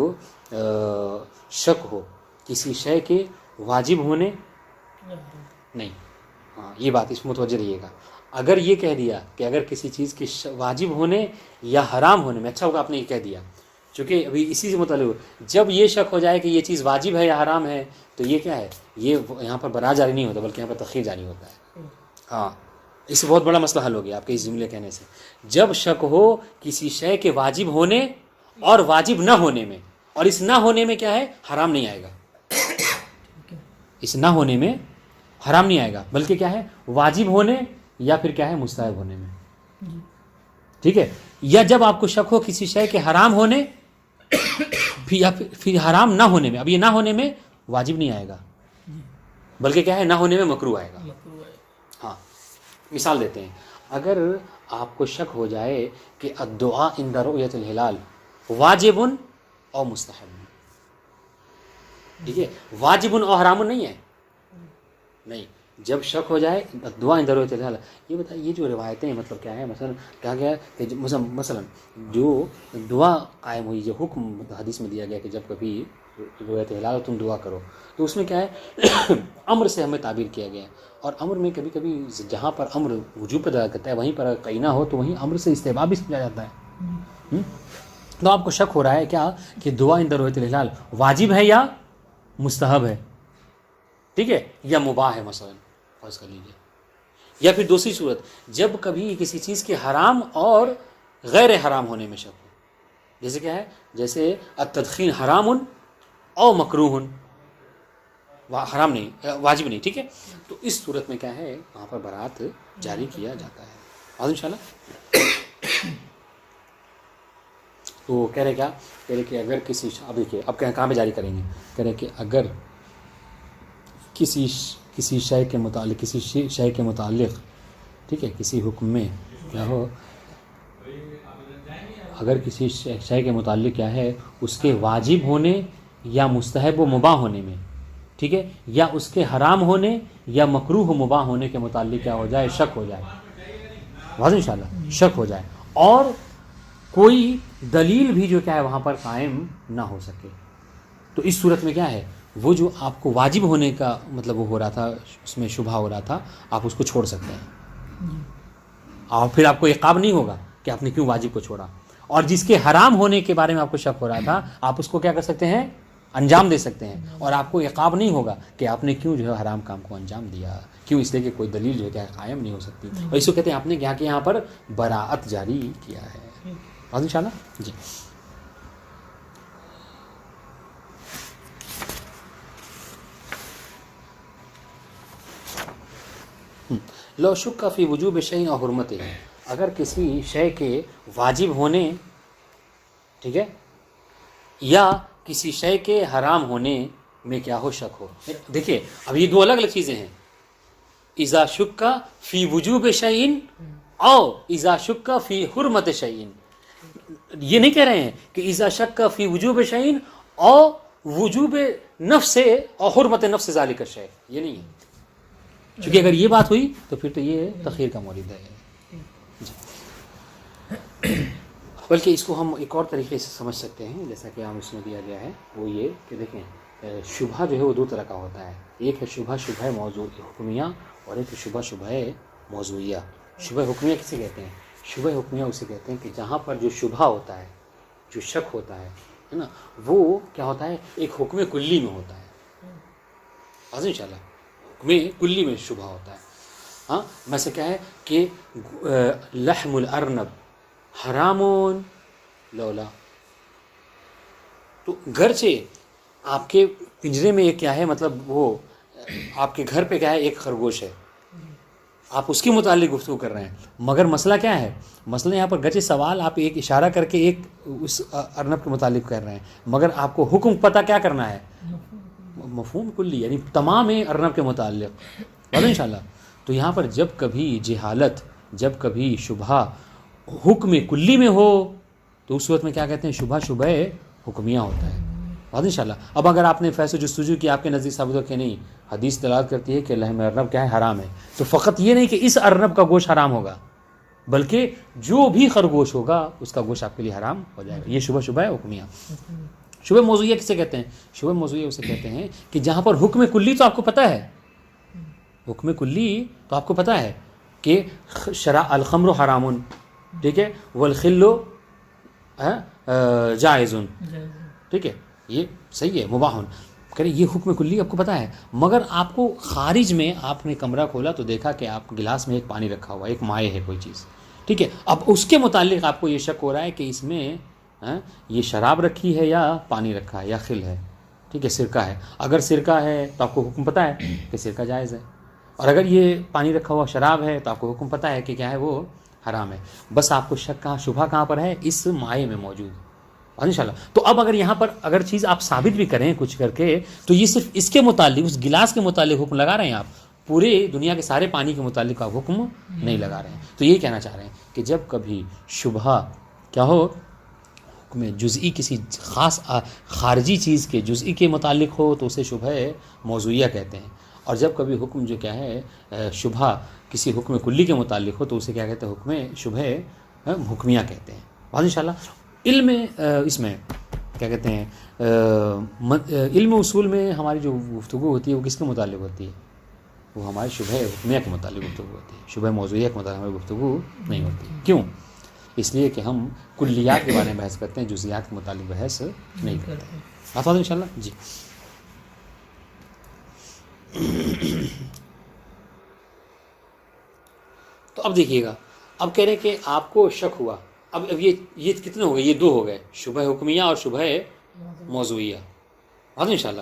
شک ہو کسی شے کے واجب ہونے نہیں. ہاں یہ بات اس میں متوجہ رہیے گا. اگر یہ کہہ دیا کہ اگر کسی چیز کے واجب ہونے یا حرام ہونے میں, اچھا ہوگا آپ نے یہ کہہ دیا چونکہ ابھی اسی سے متعلق جب یہ شک ہو جائے کہ یہ چیز واجب ہے یا حرام ہے تو یہ کیا ہے, یہ یہاں پر برات جاری نہیں ہوتا بلکہ یہاں پر تخیر جاری ہوتا ہے. ہاں اس سے بہت بڑا مسئلہ حل ہو گیا آپ کے اس جملے کہنے سے. جب شک ہو کسی شے کے واجب ہونے اور واجب نہ ہونے میں, اور اس نہ ہونے میں کیا ہے حرام نہیں آئے گا, اس نہ ہونے میں حرام نہیں آئے گا بلکہ کیا ہے واجب ہونے یا پھر کیا ہے مستحب ہونے میں. ٹھیک ہے, یا جب آپ کو شک ہو کسی شے کے حرام ہونے یا پھر حرام نہ ہونے میں. اب یہ نہ ہونے میں واجب نہیں آئے گا بلکہ کیا ہے نہ ہونے میں مکروہ آئے گا. ہاں مثال دیتے ہیں, اگر آپ کو شک ہو جائے کہ الدعاء عند رؤیت الہلال واجب اور مستحب, ٹھیک ہے, واجب اور حرام نہیں ہے, نہیں. جب شک ہو جائے دعا ان ضرورت الحال. یہ بتائیے یہ جو روایتیں مطلب کیا ہے, مثلا کہا گیا کہ مثلا جو دعا قائم ہوئی, جو حکم حدیث میں دیا گیا کہ جب کبھی روایت الحال تم دعا کرو, تو اس میں کیا ہے امر سے ہمیں تعبیر کیا گیا ہے. اور امر میں کبھی کبھی جہاں پر امر وجوب پر دلالت کرتا ہے وہیں پر اگر قرینہ ہو تو وہیں امر سے استحباب بھی سمجھا جاتا ہے. تو آپ کو شک ہو رہا ہے کیا کہ دعا ان روایت الحال واجب ہے یا مستحب ہے, ٹھیک ہے, یا مباح ہے مثلا فرض کر لیجیے. یا پھر دوسری صورت, جب کبھی کسی چیز کے حرام اور غیر حرام ہونے میں شک ہو, جیسے کیا ہے, جیسے التدخین حرام او مکروہ, حرام نہیں واجب نہیں, ٹھیک ہے. تو اس صورت میں کیا ہے وہاں پر برات جاری کیا جاتا ہے. آج انشاءاللہ تو کہہ رہے کیا, کہہ رہے کہ اگر کسی, اب دیکھیے اب کہاں پہ جاری کریں گے, کہہ رہے کہ اگر کسی شے کے متعلق, کسی شے کے متعلق, ٹھیک ہے, کسی حکم میں کیا ہو, اگر کسی شے کے متعلق کیا ہے اس کے واجب ہونے یا مستحب و مباح ہونے میں, ٹھیک ہے, یا اس کے حرام ہونے یا مکروہ و مباح ہونے کے متعلق کیا ہو جائے, شک ہو جائے, واضح انشاءاللہ شک ہو جائے, اور کوئی دلیل بھی جو کیا ہے وہاں پر قائم نہ ہو سکے, تو اس صورت میں کیا ہے وہ جو آپ کو واجب ہونے کا مطلب وہ ہو رہا تھا, اس میں شبہ ہو رہا تھا, آپ اس کو چھوڑ سکتے ہیں, اور پھر آپ کو عقاب نہیں ہوگا کہ آپ نے کیوں واجب کو چھوڑا. اور جس کے حرام ہونے کے بارے میں آپ کو شک ہو رہا تھا, آپ اس کو کیا کر سکتے ہیں, انجام دے سکتے ہیں, اور آپ کو عقاب نہیں ہوگا کہ آپ نے کیوں جو ہے حرام کام کو انجام دیا, کیوں, اس لیے کہ کوئی دلیل جو ہے کیا قائم نہیں ہو سکتی. اور اس کو کہتے ہیں آپ نے کیا کہ یہاں پر براءت جاری کیا ہے. ان شاء اللہ جی. لو شک فی وجوب شیء و حرمتہ, اگر کسی شے کے واجب ہونے, ٹھیک ہے, یا کسی شے کے حرام ہونے میں کیا ہو, شک ہو. دیکھیے اب یہ دو الگ الگ چیزیں ہیں, اذا شک فی وجوب شیء او اذا شک فی حرمت شیء. یہ نہیں کہہ رہے ہیں کہ اذا شک فی وجوب شیء او وجوب نفس اور حرمت نفس ذالک الشیء, یہ نہیں ہے, چونکہ اگر یہ بات ہوئی تو پھر تو یہ تخیر کا مورد ہے. بلکہ اس کو ہم ایک اور طریقے سے سمجھ سکتے ہیں جیسا کہ ہم اس میں دیا گیا ہے, وہ یہ کہ دیکھیں شبہ جو ہے وہ دو طرح کا ہوتا ہے, ایک ہے شبہ موضوع حکمیہ, اور ایک شبہ موضوعیہ. شبہ حکمیہ کسے کہتے ہیں, شبہ حکمیہ اسے کہتے ہیں کہ جہاں پر جو شبہ ہوتا ہے, جو شک ہوتا ہے نا, وہ کیا ہوتا ہے ایک حکم کلی میں ہوتا ہے. واضح انشاءاللہ حکم کلی میں شبہ ہوتا ہے. ہاں مثلا کیا ہے کہ لحم الارنب حرام لولا, تو گرچہ آپ کے پنجرے میں ایک کیا ہے, مطلب وہ آپ کے گھر پہ کیا ہے ایک خرگوش ہے, آپ اس کے متعلق گفتگو کر رہے ہیں, مگر مسئلہ کیا ہے, مسئلہ یہاں پر گرچہ سوال آپ ایک اشارہ کر کے ایک اس ارنب کے متعلق کر رہے ہیں, مگر آپ کو حکم پتہ کیا کرنا ہے, مفہوم کلی, یعنی تمام ارنب کے متعلق. بولے انشاءاللہ. تو یہاں پر جب کبھی جہالت, جب کبھی شبہ حکم کلی میں ہو, تو اس صورت میں کیا کہتے ہیں, شبہ حکمیہ ہوتا ہے. بات انشاءاللہ. اب اگر آپ نے فیصل جستجو کی, آپ کے نزدیک ثابت ہو کہ نہیں حدیث دلالت کرتی ہے کہ لحم ارنب کیا ہے, حرام ہے, تو فقط یہ نہیں کہ اس ارنب کا گوشت حرام ہوگا, بلکہ جو بھی خرگوش ہوگا اس کا گوشت آپ کے لیے حرام ہو جائے گا. یہ شبہ حکمیہ. شبہ موضوعیہ کسے کہتے ہیں, شبہ موضوعیہ اسے کہتے ہیں کہ جہاں پر حکم کلی تو آپ کو پتہ ہے, حکم کلی تو آپ کو پتہ ہے کہ الخمر حرام, ٹھیک ہے, والخل جائز, ٹھیک ہے, یہ صحیح ہے, مباح, کرے یہ حکم کلی آپ کو پتہ ہے, مگر آپ کو خارج میں آپ نے کمرہ کھولا تو دیکھا کہ آپ گلاس میں ایک پانی رکھا ہوا ہے, ایک مائع ہے کوئی چیز, ٹھیک ہے, اب اس کے متعلق آپ کو یہ شک ہو رہا ہے کہ اس میں یہ شراب رکھی ہے یا پانی رکھا ہے یا خل ہے, ٹھیک ہے, سرکہ ہے. اگر سرکہ ہے تو آپ کو حکم پتہ ہے کہ سرکہ جائز ہے, اور اگر یہ پانی رکھا ہوا شراب ہے تو آپ کو حکم پتہ ہے کہ کیا ہے, وہ حرام ہے. بس آپ کو شک کہاں, شبہ کہاں پر ہے, اس مائع میں موجود, انشاءاللہ. تو اب اگر یہاں پر اگر چیز آپ ثابت بھی کریں کچھ کر کے, تو یہ صرف اس کے متعلق, اس گلاس کے متعلق حکم لگا رہے ہیں, آپ پورے دنیا کے سارے پانی کے متعلق آپ حکم نہیں لگا رہے ہیں. تو یہ کہنا چاہ رہے ہیں کہ جب کبھی شبہ کیا ہو, حکم جزئی کسی خاص خارجی چیز کے جزئی کے متعلق ہو تو اسے شبہ موضوعیہ کہتے ہیں، اور جب کبھی حکم جو کیا ہے شبہ کسی حکم کلی کے متعلق ہو تو اسے کیا کہتے ہیں، حکم شبہ حکمیہ کہتے ہیں۔ بعد انشاءاللہ علم اس میں کیا کہتے ہیں علم اصول میں ہماری جو گفتگو ہوتی ہے وہ کس کے متعلق ہوتی ہے؟ وہ ہماری شبہ حکمیہ کے متعلق گفتگو ہوتی ہے، شبہ موضوعیہ کے متعلق ہماری گفتگو نہیں ہوتی۔ کیوں؟ اس لیے کہ ہم کلیات کے بارے میں بحث کرتے ہیں، جزیات کے متعلق بحث نہیں کرتے ہیں۔ بات ان شاء اللہ جی۔ تو اب دیکھیے گا، اب کہہ رہے کہ آپ کو شک ہوا، اب یہ کتنے ہو گئے؟ یہ دو ہو گئے، شبہ حکمیہ اور شبہ موضوعیہ۔ بات ان شاء اللہ،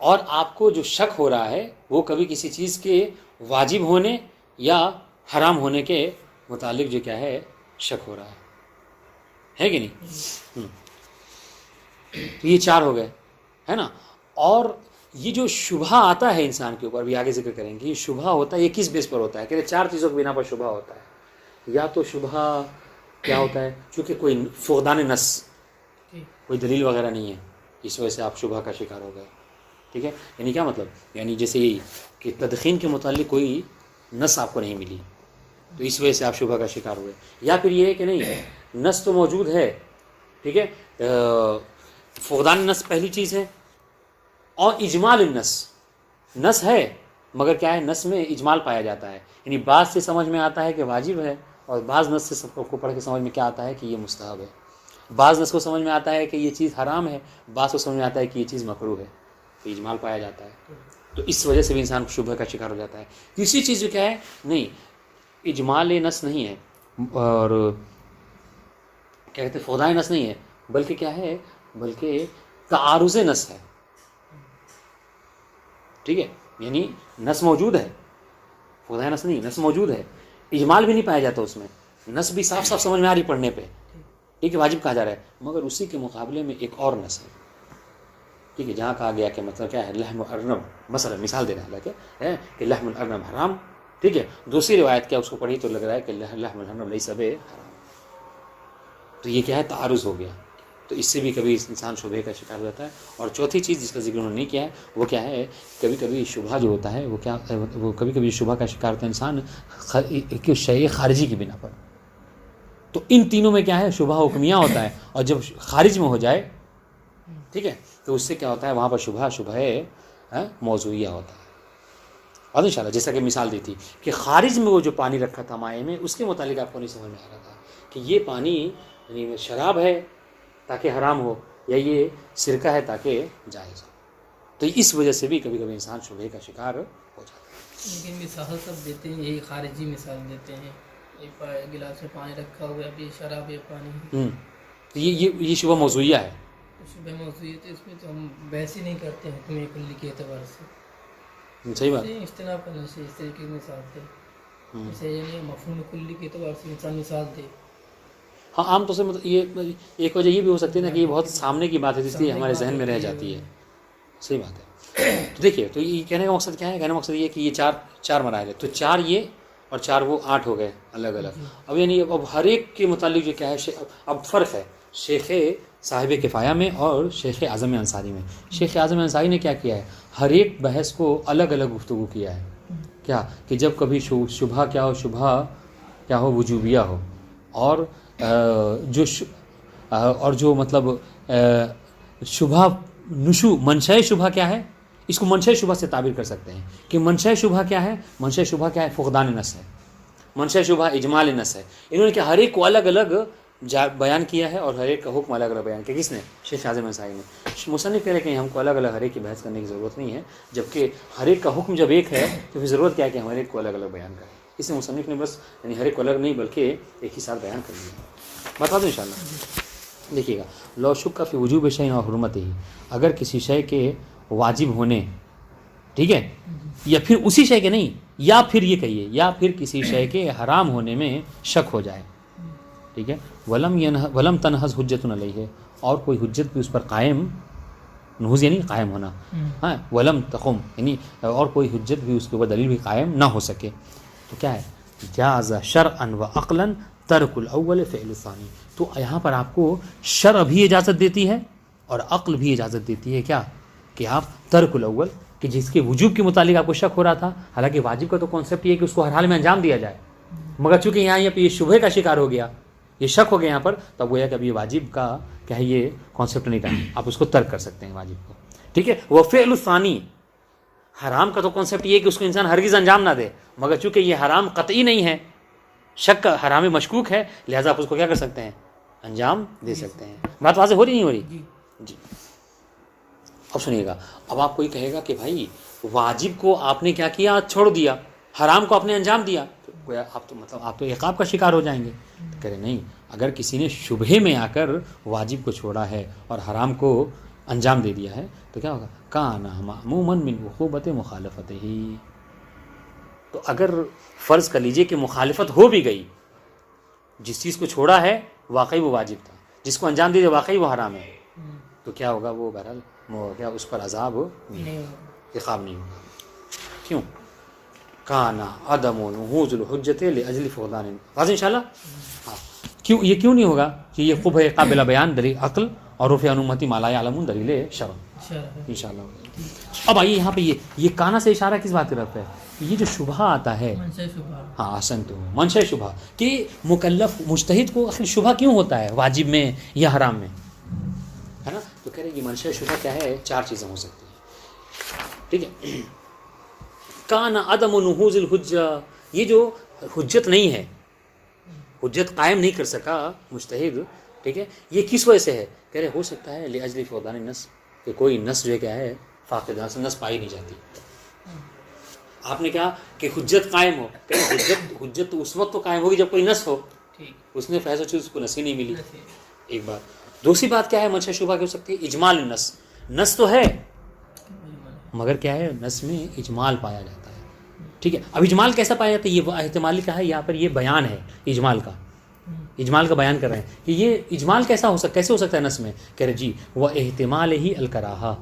اور آپ کو جو شک ہو رہا ہے وہ کبھی کسی چیز کے واجب ہونے یا حرام ہونے کے متعلق جو کیا ہے شک ہو رہا ہے کہ نہیں؟ تو یہ چار ہو گئے، ہے نا۔ اور یہ جو شبہ آتا ہے انسان کے اوپر، بھی آگے ذکر کریں گے، یہ شبہ ہوتا ہے یہ کس بیس پر ہوتا ہے؟ کہ چار چیزوں کی بنا پر شبہ ہوتا ہے۔ یا تو شبہ کیا ہوتا ہے؟ چونکہ کوئی فقدان نص، کوئی دلیل وغیرہ نہیں ہے، اس وجہ سے آپ شبہ کا شکار ہو گئے، ٹھیک ہے۔ یعنی کیا مطلب؟ یعنی جیسے یہ کہ تدخین کے متعلق کوئی نص آپ کو نہیں ملی تو اس وجہ سے آپ شبہ کا شکار ہوئے۔ یا پھر یہ ہے کہ نہیں، نص تو موجود ہے، ٹھیک ہے، فقدان نص پہلی چیز ہے، اور اجمال النص، نص ہے مگر کیا ہے، نص میں اجمال پایا جاتا ہے، یعنی بعض سے سمجھ میں آتا ہے کہ واجب ہے، اور بعض نص سے سب کو پڑھ کے سمجھ میں کیا آتا ہے کہ یہ مستحب ہے، بعض نص کو سمجھ میں آتا ہے کہ یہ چیز حرام ہے، بعض کو سمجھ میں آتا ہے کہ یہ چیز مکروہ ہے، تو اجمال پایا جاتا ہے، تو اس وجہ سے بھی انسان کو شبہ کا شکار ہو جاتا ہے۔ تیسری چیز جو کیا ہے، نہیں اجمال نص نہیں ہے، اور کیا کہتے ہیں فقدان نص نہیں ہے، بلکہ کیا ہے، بلکہ تعارض نص ہے، ٹھیک ہے، یعنی نص موجود ہے، فقدان نص نہیں، نص موجود ہے، اجمال بھی نہیں پایا جاتا اس میں، نص بھی صاف صاف سمجھ میں آ رہی پڑھنے پہ، ٹھیک ہے، واجب کہا جا رہا ہے، مگر اسی کے مقابلے میں ایک اور نص ہے، ٹھیک ہے، جہاں کہا گیا کہ مطلب کیا ہے، لحم الارنب، مثلا مثال دے رہا ہے کہ لحم الارنب حرام، ٹھیک ہے، دوسری روایت کیا اس کو پڑھی تو لگ رہا ہے کہ لحم الارنب لیس بحرام، تو یہ کیا ہے، تعارض ہو گیا، تو اس سے بھی کبھی انسان شبہ کا شکار ہو جاتا ہے۔ اور چوتھی چیز جس کا ذکر انہوں نے نہیں کیا ہے وہ کیا ہے، کبھی کبھی شبہ جو ہوتا ہے وہ کیا، وہ کبھی کبھی شبہ کا شکار ہوتا ہے انسان شیء خارجی کی بنا پر، تو ان تینوں میں کیا ہے، شبہ حکمیہ ہوتا ہے، اور جب خارج میں ہو جائے، ٹھیک ہے، تو اس سے کیا ہوتا ہے، وہاں پر شبہ موضوعیہ ہوتا ہے۔ اور انشاءاللہ جیسا کہ مثال دی تھی کہ خارج میں وہ جو پانی رکھا تھا مائع میں، اس کے متعلق آپ کو نہیں سمجھ میں آ رہا تھا کہ یہ پانی یعنی شراب ہے تاکہ حرام ہو، یا یہ سرکہ ہے تاکہ جائز ہو، تو اس وجہ سے بھی کبھی کبھی انسان شبہ کا شکار ہو جاتا ہے۔ لیکن مثال سب دیتے ہیں یہی خارجی مثال دیتے ہیں، ایک گلاس میں پانی رکھا ہوا ہے، ابھی شراب یا پانی، تو یہ شبہ موضوعیہ ہے، شبہ موضوعیت ہے، اس میں تو ہم بحث ہی نہیں کرتے ہیں حکم کلی کے اعتبار سے، صحیح بات، اجتناب کرنا چاہیے اس طریقے کی مثال دے، اسے یعنی مفہوم کلی کے اعتبار سے انسان مثال دے۔ ہاں عام طور سے مطلب یہ ایک وجہ یہ بھی ہو سکتی ہے نا کہ یہ بہت سامنے کی بات ہے، اس لیے ہمارے ذہن میں رہ جاتی ہے، صحیح بات ہے۔ تو دیکھیے، تو یہ کہنے کا مقصد کیا ہے، کہنے کا مقصد یہ کہ یہ چار مراحل ہے، تو چار یہ اور چار وہ 8 ہو گئے الگ الگ۔ اب یعنی اب ہر ایک کے متعلق جو کیا ہے، اب فرق ہے شیخ صاحب کفایہ میں اور شیخ اعظم انصاری میں۔ شیخ اعظم انصاری نے کیا کیا ہے، ہر ایک بحث کو الگ الگ گفتگو کیا ہے، کیا کہ جب کبھی شبہ کیا ہو، شبہ کیا ہو وجوبیہ ہو، اور جو مطلب شبہ نشو منشأ شبہ کیا ہے، اس کو منشأ شبہ سے تعبیر کر سکتے ہیں کہ منشأ شبہ کیا ہے، منشأ شبہ کیا ہے، فقدان نص ہے، منشأ شبہ اجمال نص ہے۔ انہوں نے کہ ہر ایک کو الگ الگ بیان کیا ہے، اور ہر ایک کا حکم الگ الگ بیان کیا، کس نے، شیخ اعظم انصاری نے۔ مصنف کہہ رہے کہ ہم کو الگ الگ ہر ایک کی بحث کرنے کی ضرورت نہیں ہے، جبکہ ہر ایک کا حکم جب ایک ہے تو پھر ضرورت کیا ہے کہ ہم ہر ایک کو الگ الگ بیان کریں۔ اس میں مصنف نے بس یعنی ہر ایک کو الگ نہیں بلکہ ایک ہی ساتھ بیان کر لیا۔ بتا دوں انشاءاللہ، دیکھیے گا، لو شک فی وجوب شیء و حرمتہ، اگر کسی شے کے واجب ہونے، ٹھیک ہے، یا پھر اسی شے کے نہیں، یا پھر یہ کہیے، یا پھر کسی شے کے حرام ہونے میں شک ہو جائے، ٹھیک ہے، ولم تنحز حجت علیہ، اور کوئی حجت بھی اس پر قائم، نحوز یعنی قائم ہونا، ہاں، ولم تقم یعنی اور کوئی حجت بھی اس کے اوپر دلیل بھی قائم نہ ہو سکے، تو کیا ہے، جاز شرعا و عقلا ترک الاول فعل الثانی. تو یہاں پر آپ کو شرع بھی اجازت دیتی ہے اور عقل بھی اجازت دیتی ہے کیا کہ آپ ترک الاول کہ جس کے وجوب کے متعلق آپ کو شک ہو رہا تھا، حالانکہ واجب کا تو کانسیپٹ یہ ہے کہ اس کو ہر حال میں انجام دیا جائے، مگر چونکہ یہاں پہ یہ شبہے کا شکار ہو گیا، یہ شک ہو گیا یہاں پر، تب وہ ہے کہ اب یہ واجب کا کیا ہے، یہ کانسیپٹ نہیں کرنا، آپ اس کو ترک کر سکتے ہیں واجب کو. ٹھیک ہے. وہ فعل الثانی، حرام کا تو کانسیپٹ یہ ہے کہ اس کو انسان ہرگز انجام نہ دے، مگر چونکہ یہ حرام قطعی نہیں ہے، شک کا حرام مشکوک ہے، لہٰذا آپ اس کو کیا کر سکتے ہیں، انجام دے سکتے ہیں. بات واضح ہو رہی نہیں ہو رہی؟ جی. اب سنیے گا، اب آپ کوئی کہے گا کہ بھائی واجب کو آپ نے کیا کیا، چھوڑ دیا، حرام کو آپ نے انجام دیا، تو آپ تو مطلب آپ تو عقاب کا شکار ہو جائیں گے. تو کہہ رہے نہیں، اگر کسی نے شبہے میں آ کر واجب کو چھوڑا ہے اور حرام کو انجام دے دیا ہے تو کیا ہوگا، کان معموماً من عقوبت مخالفت ہی. تو اگر فرض کر لیجئے کہ مخالفت ہو بھی گئی، جس چیز کو چھوڑا ہے واقعی وہ واجب تھا، جس کو انجام دے دیا واقعی وہ حرام ہے، تو کیا ہوگا، وہ بہرحال کیا اس پر عذاب عقاب نہیں ہوگا. کیوں؟ کانا عدم نہوض الحجت لاجل فقدان. واضح انشاءاللہ. ہاں، کیوں یہ کیوں نہیں ہوگا کہ یہ خوب ہے قابل بیان دلیل عقل اور رفع انمتی ما لا یعلمون دلیل شرع انشاءاللہ. اب آئیے یہاں پہ یہ کانا سے اشارہ کس بات کی طرف ہے؟ یہ جو شبہ آتا ہے، ہاں احسن تو منشأ شبہ کہ مکلف مجتہد کو آخر شبہ کیوں ہوتا ہے واجب میں یا حرام میں، ہے نا؟ تو کہہ رہے کہ منشأ شبہ کیا ہے، 4 چیزیں ہو سکتی ہیں. ٹھیک ہے. کانا عدم نہوض الحجہ، یہ جو حجت نہیں ہے، حجت قائم نہیں کر سکا مجتہد، ٹھیک ہے، یہ کس وجہ سے ہے؟ کہہ رہے ہو سکتا ہے لاجل فقدان النص، کہ کوئی نص جو ہے کیا ہے، فاقد نص پائی نہیں جاتی. آپ نے کہا کہ حجت قائم ہو، کہ حجت تو اس وقت تو قائم ہوگی جب کوئی نص ہو، اس نے فیصلہ چیز اس کو نص ہی نہیں ملی. ایک بات. دوسری بات کیا ہے منشأ شبہ کی ہو سکتی ہے، اجمال النص. نص تو ہے مگر کیا ہے، نص میں اجمال پایا جاتا ہے. ٹھیک ہے. اب اجمال کیسا پایا جاتا ہے، یہ احتمالی کا ہے، یہاں پر یہ بیان ہے اجمال کا، اجمال کا بیان کر رہے ہیں کہ یہ اجمال کیسے ہو سکتا ہے نص میں. کہہ رہے جی وہ احتمال ہی الکراہہ.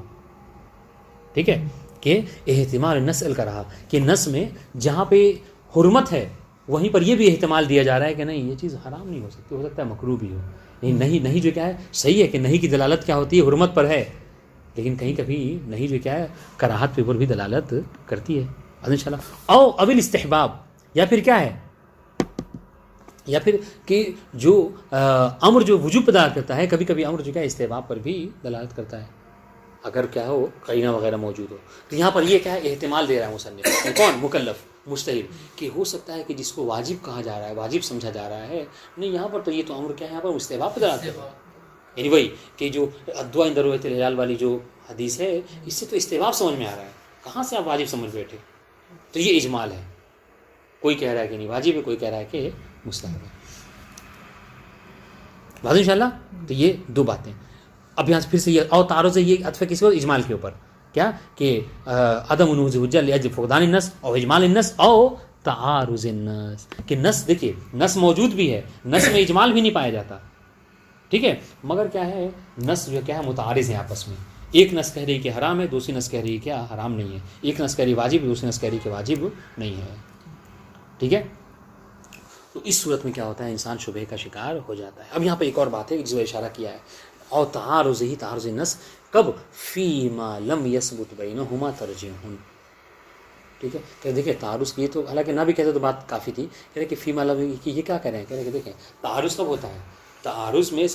ٹھیک ہے، کہ احتمال نص الکراہہ، کہ نص میں جہاں پہ حرمت ہے وہیں پر یہ بھی احتمال دیا جا رہا ہے کہ نہیں یہ چیز حرام نہیں ہو سکتی، ہو سکتا ہے مکروہ بھی ہو. نہیں جو کیا ہے صحیح ہے کہ نہیں کی دلالت کیا ہوتی ہے، حرمت پر ہے، لیکن کہیں کبھی نہیں جو کیا ہے کراہت پہ بھی دلالت کرتی ہے. انشاءاللہ. او ابل استحباب، یا پھر کیا ہے، یا پھر کہ جو امر جو وجوب پیدا کرتا ہے، کبھی کبھی امر جو کیا ہے استحباب پر بھی دلالت کرتا ہے اگر کیا ہو قرینہ وغیرہ موجود ہو. تو یہاں پر یہ کیا ہے احتمال دے رہا ہے مصنف، کون، مکلف مجتہد، کہ ہو سکتا ہے کہ جس کو واجب کہا جا رہا ہے، واجب سمجھا جا رہا ہے، نہیں یہاں پر تو یہ تو امر کیا ہے، یہاں پر استحباب پہ دلالت کرتا ہے. یعنی وہی کہ جو الدعاء عند رؤیت الہلال والی جو حدیث ہے، اس سے تو استحباب سمجھ میں آ رہا ہے، کہاں سے آپ واجب سمجھ بیٹھے. تو یہ اجمال ہے، کوئی کہہ رہا ہے کہ نہیں واجب ہے، کوئی کہہ رہا ہے کہ مستحب ہے. واضح انشاءاللہ. تو یہ 2 باتیں. اب یہاں سے پھر سے یہ اور تعارض ہے، یہ عطف کسی اور اجمال کے اوپر، کیا کہ عدم نہوض حجہ لاجل فقدان النص او اجمال النص او تعارض النص، کہ نص دیکھیے نص موجود بھی ہے، نص میں اجمال بھی نہیں پایا جاتا، ٹھیک ہے، مگر کیا ہے نص جو کیا ہے متعارض ہیں آپس میں. ایک نص کہہ رہی کہ حرام ہے، دوسری نص کہہ رہی کہ حرام نہیں ہے. ایک نص کہہ رہی واجب ہے، دوسری نص کہہ رہی کہ واجب نہیں ہے. ٹھیک ہے. تو اس صورت میں کیا ہوتا ہے، انسان شبہ کا شکار ہو جاتا ہے. اب یہاں پہ ایک اور بات ہے جس کو اشارہ کیا ہے، اور تعارض ہی تعارض نص کب، فیما لم یثبت بینہما ترجیح. ٹھیک ہے، کہ دیکھیں تعارض کی تو حالانکہ نہ بھی کہتے تو بات کافی تھی، کہہ رہے کہ فیما لم کی یہ کیا کہہ رہے ہیں، کہہ رہے کہ دیکھیں تعارض کب ہوتا ہے، تعارض میں